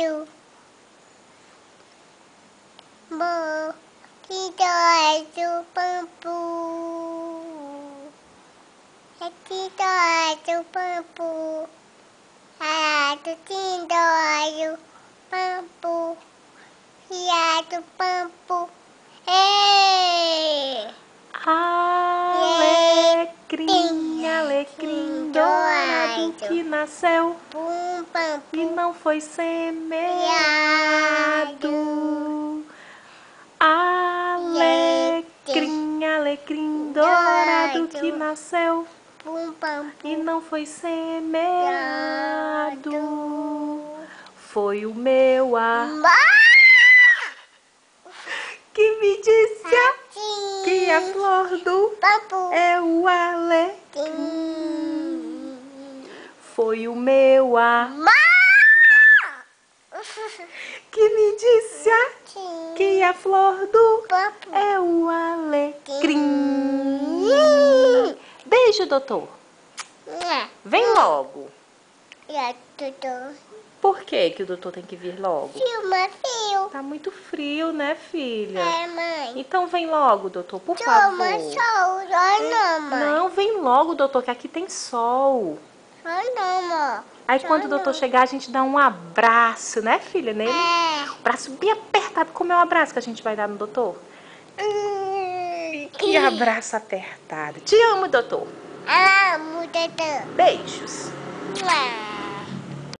do. Bo, que dói do bambu. Que dói do bambu. Do que dói do bambu. Do bambu. Ei! Alecrim, alecrim dourado que nasceu e não foi semeado. Alecrim, alecrim dourado que nasceu e não foi semeado. Foi o meu que me disse que a flor do é o alecrim. Foi o meu que me disse que a flor do é o alecrim. Beijo, doutor. Vem logo. Por que o doutor tem que vir logo? Frio. Tá muito frio, né, filha? É, mãe. Então vem logo, doutor, por favor. Sol. Não, mãe. Não, vem logo, doutor, que aqui tem sol. Não, mãe. Aí quando o doutor chegar, a gente dá um abraço, né, filha, nele? Um abraço bem apertado. Como é o abraço que a gente vai dar no doutor? Que abraço apertado. Te amo, doutor. Amo, doutor. Beijos.